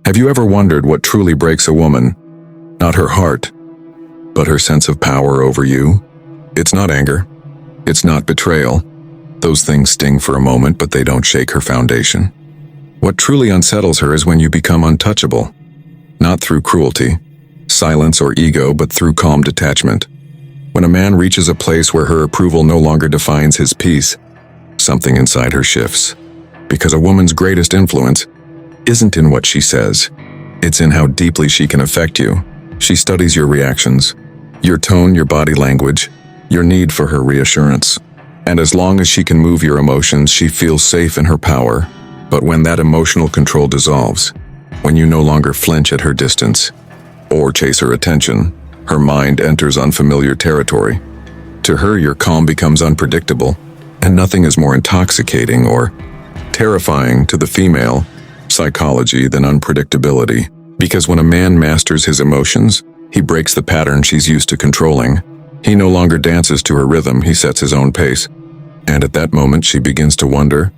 Have you ever wondered what truly breaks a woman? Not her heart, but her sense of power over you? It's not anger. It's not betrayal. Those things sting for a moment, but they don't shake her foundation. What truly unsettles her is when you become untouchable. Not through cruelty, silence, or ego, but through calm detachment. When a man reaches a place where her approval no longer defines his peace, something inside her shifts. Because a woman's greatest influence isn't in what she says. It's in how deeply she can affect you. She studies your reactions, your tone, your body language, your need for her reassurance. And as long as she can move your emotions, she feels safe in her power. But when that emotional control dissolves, when you no longer flinch at her distance or chase her attention, her mind enters unfamiliar territory. To her, your calm becomes unpredictable, and nothing is more intoxicating or terrifying to the female psychology than unpredictability. Because when a man masters his emotions, he breaks the pattern she's used to controlling. He no longer dances to her rhythm, he sets his own pace. And at that moment, she begins to wonder,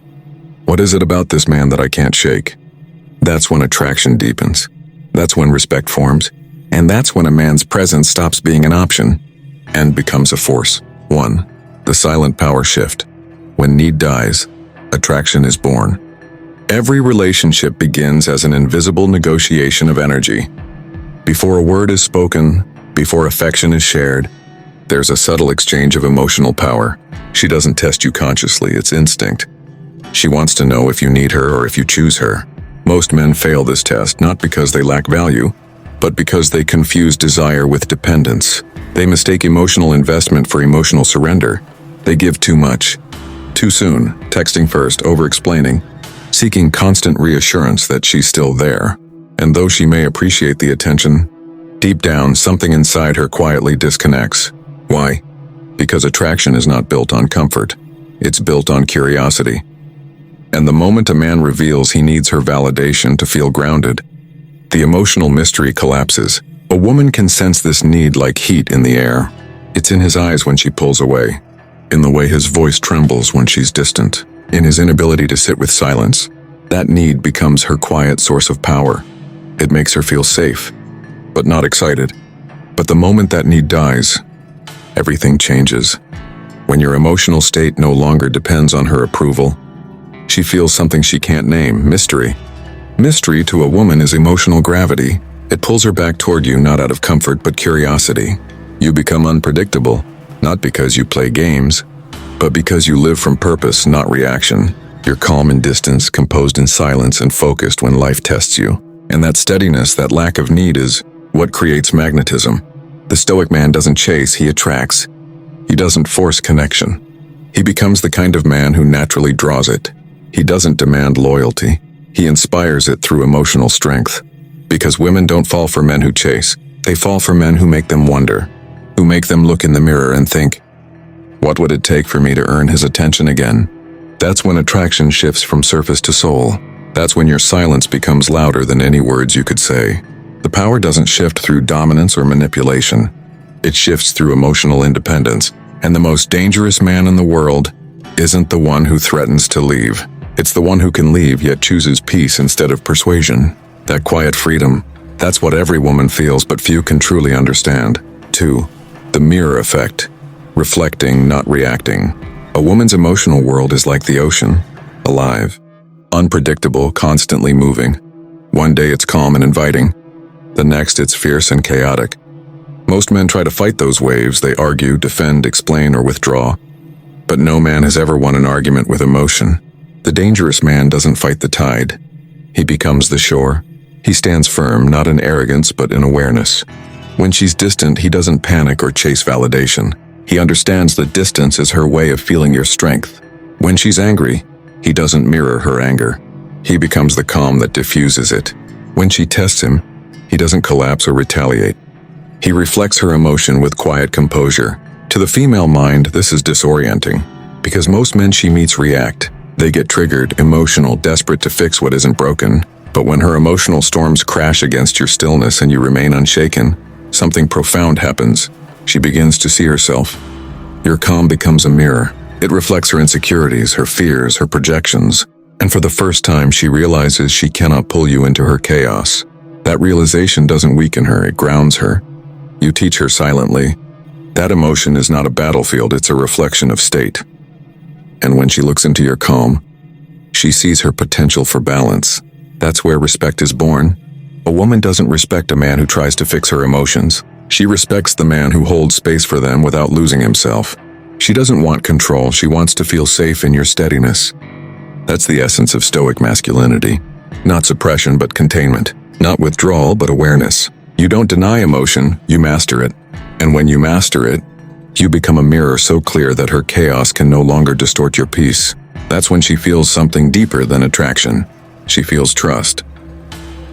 what is it about this man that I can't shake? That's when attraction deepens. That's when respect forms. And that's when a man's presence stops being an option and becomes a force. 1. The silent power shift. When need dies, attraction is born. Every relationship begins as an invisible negotiation of energy. Before a word is spoken, before affection is shared, there's a subtle exchange of emotional power. She doesn't test you consciously, it's instinct. She wants to know if you need her or if you choose her. Most men fail this test, not because they lack value, but because they confuse desire with dependence. They mistake emotional investment for emotional surrender. They give too much, too soon, texting first, over-explaining, seeking constant reassurance that she's still there. And though she may appreciate the attention, deep down, something inside her quietly disconnects. Why? Because attraction is not built on comfort. It's built on curiosity. And the moment a man reveals he needs her validation to feel grounded, the emotional mystery collapses. A woman can sense this need like heat in the air. It's in his eyes when she pulls away, in the way his voice trembles when she's distant, in his inability to sit with silence. That need becomes her quiet source of power. It makes her feel safe, but not excited. But the moment that need dies, everything changes. When your emotional state no longer depends on her approval, she feels something she can't name, mystery. Mystery to a woman is emotional gravity. It pulls her back toward you not out of comfort but curiosity. You become unpredictable, not because you play games, but because you live from purpose, not reaction. You're calm in distance, composed in silence, and focused when life tests you. And that steadiness, that lack of need is what creates magnetism. The Stoic man doesn't chase, he attracts. He doesn't force connection. He becomes the kind of man who naturally draws it. He doesn't demand loyalty. He inspires it through emotional strength. Because women don't fall for men who chase. They fall for men who make them wonder, who make them look in the mirror and think, what would it take for me to earn his attention again? That's when attraction shifts from surface to soul. That's when your silence becomes louder than any words you could say. The power doesn't shift through dominance or manipulation. It shifts through emotional independence. And the most dangerous man in the world isn't the one who threatens to leave. It's the one who can leave yet chooses peace instead of persuasion. That quiet freedom, that's what every woman feels but few can truly understand. 2. The mirror effect. Reflecting, not reacting. A woman's emotional world is like the ocean, alive, unpredictable, constantly moving. One day it's calm and inviting. The next it's fierce and chaotic. Most men try to fight those waves. They argue, defend, explain, or withdraw. But no man has ever won an argument with emotion. The dangerous man doesn't fight the tide. He becomes the shore. He stands firm, not in arrogance, but in awareness. When she's distant, he doesn't panic or chase validation. He understands that distance is her way of feeling your strength. When she's angry, he doesn't mirror her anger. He becomes the calm that diffuses it. When she tests him, he doesn't collapse or retaliate. He reflects her emotion with quiet composure. To the female mind, this is disorienting, because most men she meets react. They get triggered, emotional, desperate to fix what isn't broken. But when her emotional storms crash against your stillness and you remain unshaken, something profound happens. She begins to see herself. Your calm becomes a mirror. It reflects her insecurities, her fears, her projections. And for the first time, she realizes she cannot pull you into her chaos. That realization doesn't weaken her, it grounds her. You teach her silently. That emotion is not a battlefield, it's a reflection of state. And when she looks into your calm, she sees her potential for balance. That's where respect is born. A woman doesn't respect a man who tries to fix her emotions. She respects the man who holds space for them without losing himself. She doesn't want control, she wants to feel safe in your steadiness. That's the essence of Stoic masculinity. Not suppression, but containment. Not withdrawal, but awareness. You don't deny emotion, you master it. And when you master it, you become a mirror so clear that her chaos can no longer distort your peace. That's when she feels something deeper than attraction. She feels trust.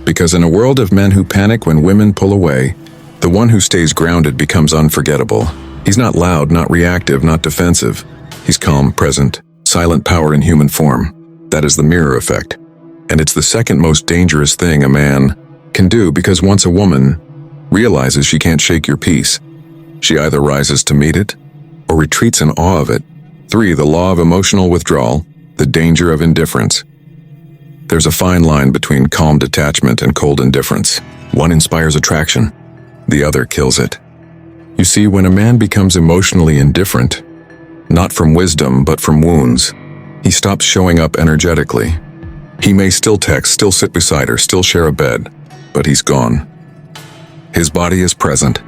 Because in a world of men who panic when women pull away, the one who stays grounded becomes unforgettable. He's not loud, not reactive, not defensive. He's calm, present, silent power in human form. That is the mirror effect. And it's the second most dangerous thing a man can do, because once a woman realizes she can't shake your peace, she either rises to meet it or retreats in awe of it. 3. The law of emotional withdrawal, the danger of indifference. There's a fine line between calm detachment and cold indifference. One inspires attraction, the other kills it. You see, when a man becomes emotionally indifferent, not from wisdom but from wounds, he stops showing up energetically. He may still text, still sit beside her, still share a bed, but he's gone. His body is present,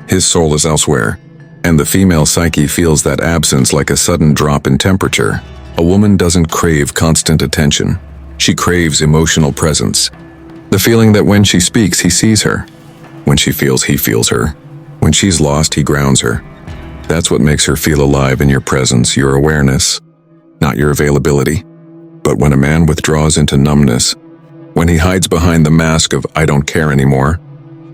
his soul is elsewhere, and the female psyche feels that absence like a sudden drop in temperature. A woman doesn't crave constant attention. She craves emotional presence. The feeling that when she speaks, he sees her. When she feels, he feels her. When she's lost, he grounds her. That's what makes her feel alive in your presence, your awareness, not your availability. But when a man withdraws into numbness, when he hides behind the mask of "I don't care anymore,"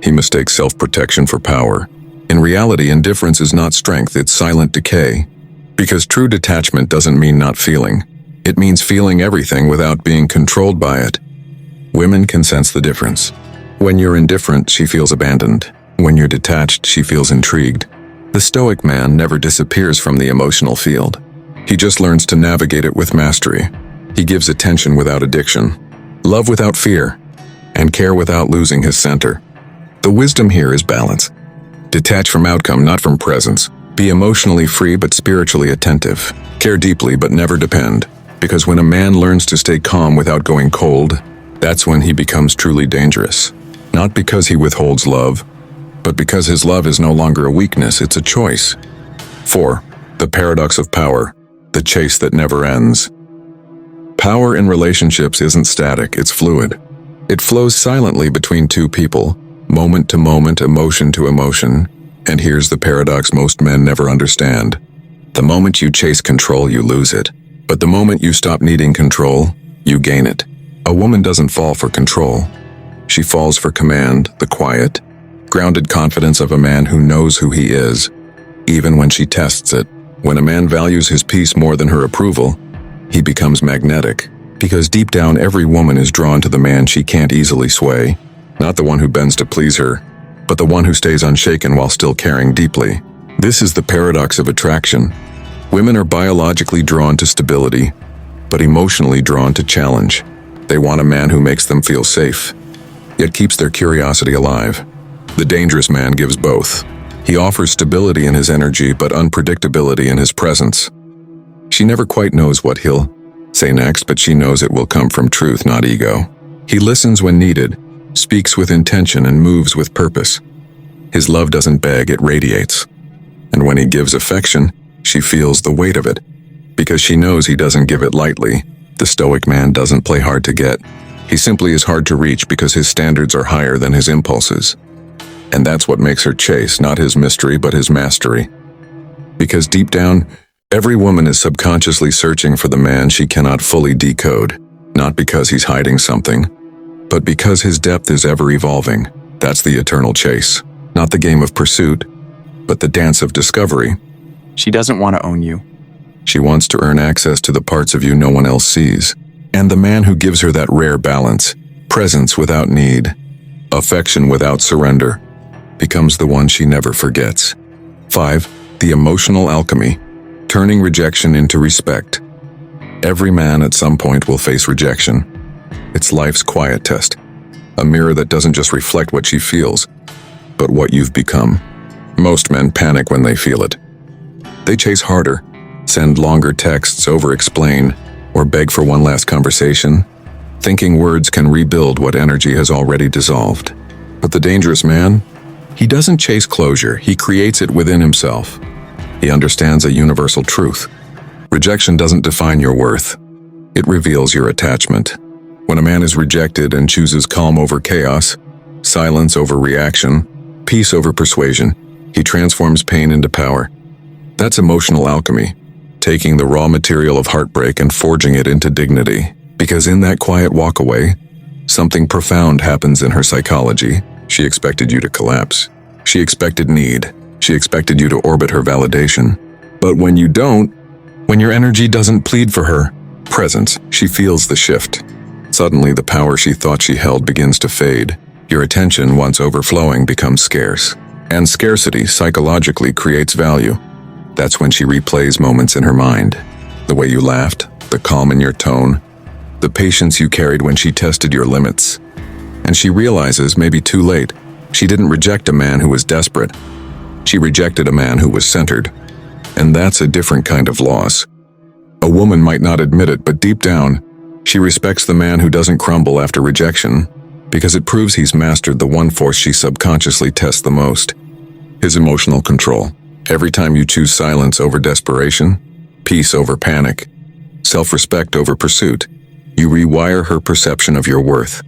he mistakes self-protection for power. In reality, indifference is not strength, it's silent decay. Because true detachment doesn't mean not feeling. It means feeling everything without being controlled by it. Women can sense the difference. When you're indifferent, she feels abandoned. When you're detached, she feels intrigued. The Stoic man never disappears from the emotional field. He just learns to navigate it with mastery. He gives attention without addiction, love without fear, and care without losing his center. The wisdom here is balance. Detach from outcome, not from presence. Be emotionally free but spiritually attentive. Care deeply but never depend. Because when a man learns to stay calm without going cold, that's when he becomes truly dangerous. Not because he withholds love, but because his love is no longer a weakness, it's a choice. 4. The paradox of power, the chase that never ends. Power in relationships isn't static, it's fluid. It flows silently between two people, moment to moment, emotion to emotion. And here's the paradox most men never understand. The moment you chase control, you lose it. But the moment you stop needing control, you gain it. A woman doesn't fall for control. She falls for command, the quiet, grounded confidence of a man who knows who he is, even when she tests it. When a man values his peace more than her approval, he becomes magnetic. Because deep down, every woman is drawn to the man she can't easily sway. Not the one who bends to please her, but the one who stays unshaken while still caring deeply. This is the paradox of attraction. Women are biologically drawn to stability, but emotionally drawn to challenge. They want a man who makes them feel safe, yet keeps their curiosity alive. The dangerous man gives both. He offers stability in his energy, but unpredictability in his presence. She never quite knows what he'll say next, but she knows it will come from truth, not ego. He listens when needed, speaks with intention, and moves with purpose. His love doesn't beg, it radiates. And when he gives affection, she feels the weight of it. Because she knows he doesn't give it lightly. The Stoic man doesn't play hard to get. He simply is hard to reach because his standards are higher than his impulses. And that's what makes her chase, not his mystery, but his mastery. Because deep down, every woman is subconsciously searching for the man she cannot fully decode. Not because he's hiding something, but because his depth is ever evolving. That's the eternal chase. Not the game of pursuit, but the dance of discovery. She doesn't want to own you. She wants to earn access to the parts of you no one else sees. And the man who gives her that rare balance, presence without need, affection without surrender, becomes the one she never forgets. 5. The emotional alchemy, turning rejection into respect. Every man at some point will face rejection. It's life's quiet test, a mirror that doesn't just reflect what she feels, but what you've become. Most men panic when they feel it. They chase harder, send longer texts, over-explain, or beg for one last conversation, thinking words can rebuild what energy has already dissolved. But the dangerous man? He doesn't chase closure, he creates it within himself. He understands a universal truth. Rejection doesn't define your worth. It reveals your attachment. When a man is rejected and chooses calm over chaos, silence over reaction, peace over persuasion, he transforms pain into power. That's emotional alchemy, taking the raw material of heartbreak and forging it into dignity. Because in that quiet walkaway, something profound happens in her psychology. She expected you to collapse. She expected need. She expected you to orbit her validation. But when you don't, when your energy doesn't plead for her presence, she feels the shift. Suddenly, the power she thought she held begins to fade. Your attention, once overflowing, becomes scarce. And scarcity psychologically creates value. That's when she replays moments in her mind. The way you laughed, the calm in your tone, the patience you carried when she tested your limits. And she realizes, maybe too late, she didn't reject a man who was desperate. She rejected a man who was centered. And that's a different kind of loss. A woman might not admit it, but deep down, she respects the man who doesn't crumble after rejection, because it proves he's mastered the one force she subconsciously tests the most: his emotional control. Every time you choose silence over desperation, peace over panic, self-respect over pursuit, you rewire her perception of your worth.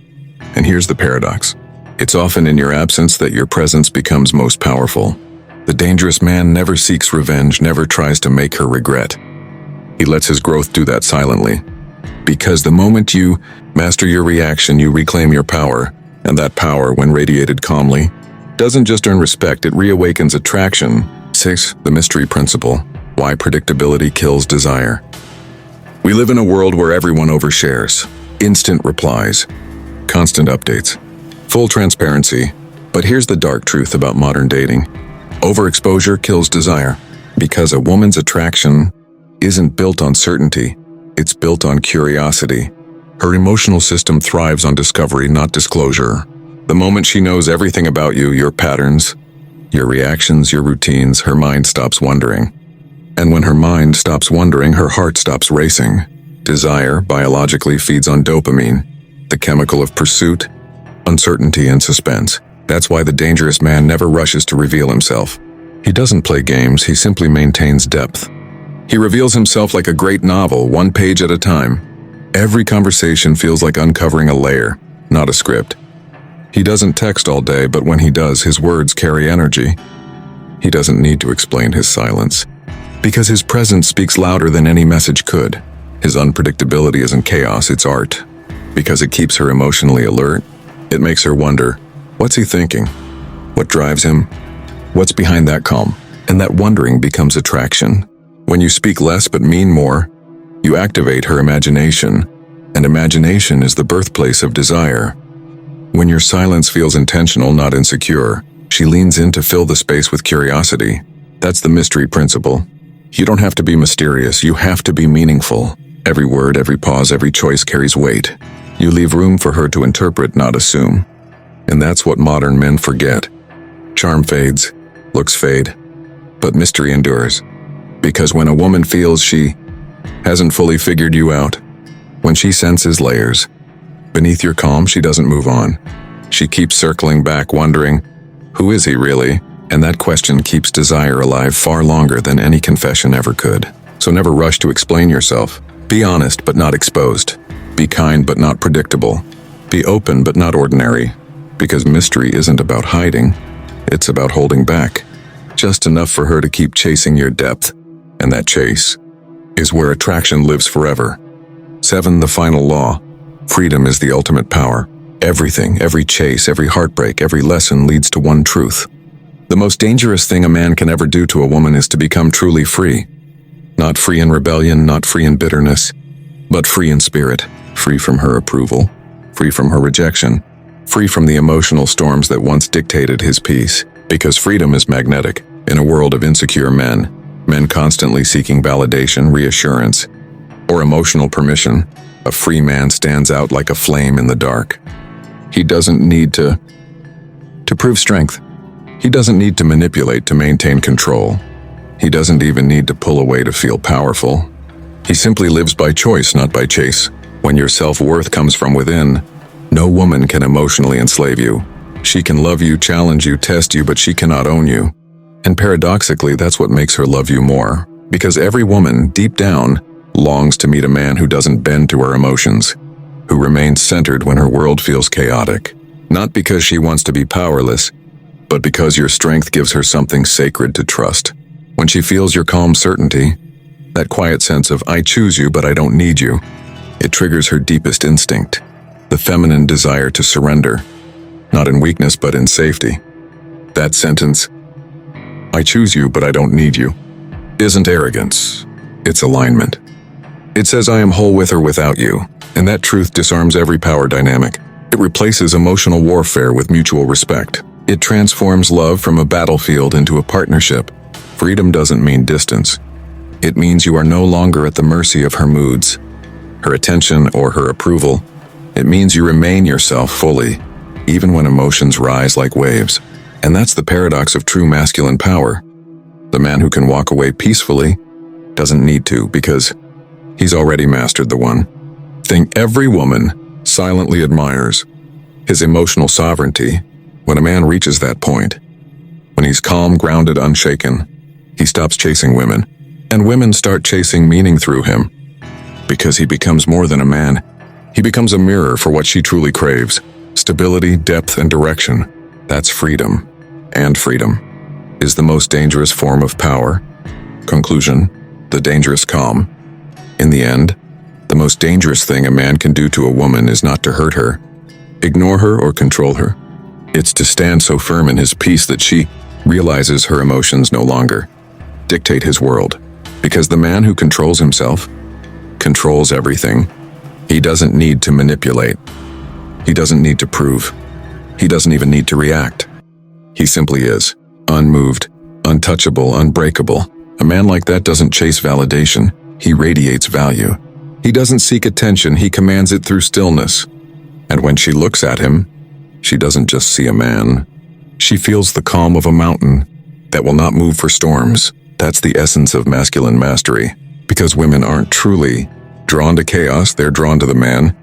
And here's the paradox. It's often in your absence that your presence becomes most powerful. The dangerous man never seeks revenge, never tries to make her regret. He lets his growth do that silently. Because the moment you master your reaction, you reclaim your power. And that power, when radiated calmly, doesn't just earn respect, it reawakens attraction. 6. The mystery principle. Why predictability kills desire. We live in a world where everyone overshares. Instant replies. Constant updates. Full transparency. But here's the dark truth about modern dating. Overexposure kills desire. Because a woman's attraction isn't built on certainty. It's built on curiosity. Her emotional system thrives on discovery, not disclosure. The moment she knows everything about you, your patterns, your reactions, your routines, her mind stops wondering. And when her mind stops wondering, her heart stops racing. Desire biologically feeds on dopamine, the chemical of pursuit, uncertainty, and suspense. That's why the dangerous man never rushes to reveal himself. He doesn't play games, he simply maintains depth. He reveals himself like a great novel, one page at a time. Every conversation feels like uncovering a layer, not a script. He doesn't text all day, but when he does, his words carry energy. He doesn't need to explain his silence, because his presence speaks louder than any message could. His unpredictability isn't chaos, it's art. Because it keeps her emotionally alert, it makes her wonder, what's he thinking? What drives him? What's behind that calm? And that wondering becomes attraction. When you speak less but mean more, you activate her imagination, and imagination is the birthplace of desire. When your silence feels intentional, not insecure, she leans in to fill the space with curiosity. That's the mystery principle. You don't have to be mysterious, you have to be meaningful. Every word, every pause, every choice carries weight. You leave room for her to interpret, not assume. And that's what modern men forget. Charm fades, looks fade, but mystery endures. Because when a woman feels she hasn't fully figured you out, when she senses layers beneath your calm, she doesn't move on. She keeps circling back, wondering, who is he really? And that question keeps desire alive far longer than any confession ever could. So never rush to explain yourself. Be honest but not exposed. Be kind but not predictable. Be open but not ordinary. Because mystery isn't about hiding, it's about holding back. Just enough for her to keep chasing your depth. And that chase is where attraction lives forever. 7. The final law. Freedom is the ultimate power. Everything, every chase, every heartbreak, every lesson leads to one truth. The most dangerous thing a man can ever do to a woman is to become truly free. Not free in rebellion, not free in bitterness, but free in spirit, free from her approval, free from her rejection, free from the emotional storms that once dictated his peace. Because freedom is magnetic. In a world of insecure men constantly seeking validation, reassurance, or emotional permission, a free man stands out like a flame in the dark. He doesn't need to prove strength. He doesn't need to manipulate to maintain control. He doesn't even need to pull away to feel powerful. He simply lives by choice, not by chase. When your self-worth comes from within, no woman can emotionally enslave you. She can love you, challenge you, test you, but she cannot own you. And paradoxically, that's what makes her love you more. Because every woman, deep down, longs to meet a man who doesn't bend to her emotions, who remains centered when her world feels chaotic. Not because she wants to be powerless, but because your strength gives her something sacred to trust. When she feels your calm certainty, that quiet sense of, I choose you, but I don't need you, it triggers her deepest instinct, the feminine desire to surrender, not in weakness, but in safety. That sentence, I choose you, but I don't need you, isn't arrogance, it's alignment. It says I am whole with or without you, and that truth disarms every power dynamic. It replaces emotional warfare with mutual respect. It transforms love from a battlefield into a partnership. Freedom doesn't mean distance. It means you are no longer at the mercy of her moods, her attention, or her approval. It means you remain yourself fully, even when emotions rise like waves. And that's the paradox of true masculine power. The man who can walk away peacefully doesn't need to, because he's already mastered the one thing every woman silently admires, his emotional sovereignty. When a man reaches that point, when he's calm, grounded, unshaken, he stops chasing women, and women start chasing meaning through him. Because he becomes more than a man, he becomes a mirror for what she truly craves: stability, depth, and direction. That's freedom. And freedom is the most dangerous form of power. Conclusion: the dangerous calm. In the end, the most dangerous thing a man can do to a woman is not to hurt her, ignore her, or control her. It's to stand so firm in his peace that she realizes her emotions no longer dictate his world. Because the man who controls himself controls everything. He doesn't need to manipulate. He doesn't need to prove. He doesn't even need to react. He simply is, unmoved, untouchable, unbreakable. A man like that doesn't chase validation. He radiates value. He doesn't seek attention, he commands it through stillness. And when she looks at him, she doesn't just see a man. She feels the calm of a mountain that will not move for storms. That's the essence of masculine mastery. Because women aren't truly drawn to chaos, they're drawn to the man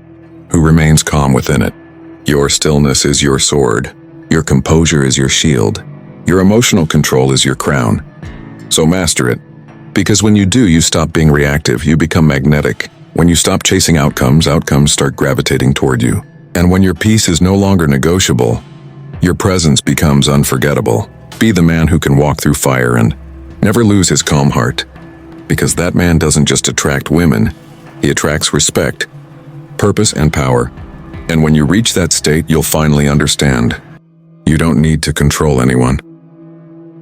who remains calm within it. Your stillness is your sword. Your composure is your shield. Your emotional control is your crown. So master it. Because when you do, you stop being reactive, you become magnetic. When you stop chasing outcomes, outcomes start gravitating toward you. And when your peace is no longer negotiable, your presence becomes unforgettable. Be the man who can walk through fire and never lose his calm heart. Because that man doesn't just attract women, he attracts respect, purpose, and power. And when you reach that state, you'll finally understand. You don't need to control anyone.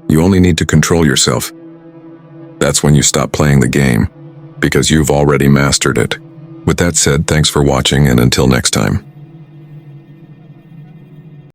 You only need to control yourself. That's when you stop playing the game, because you've already mastered it. With that said, thanks for watching, and until next time.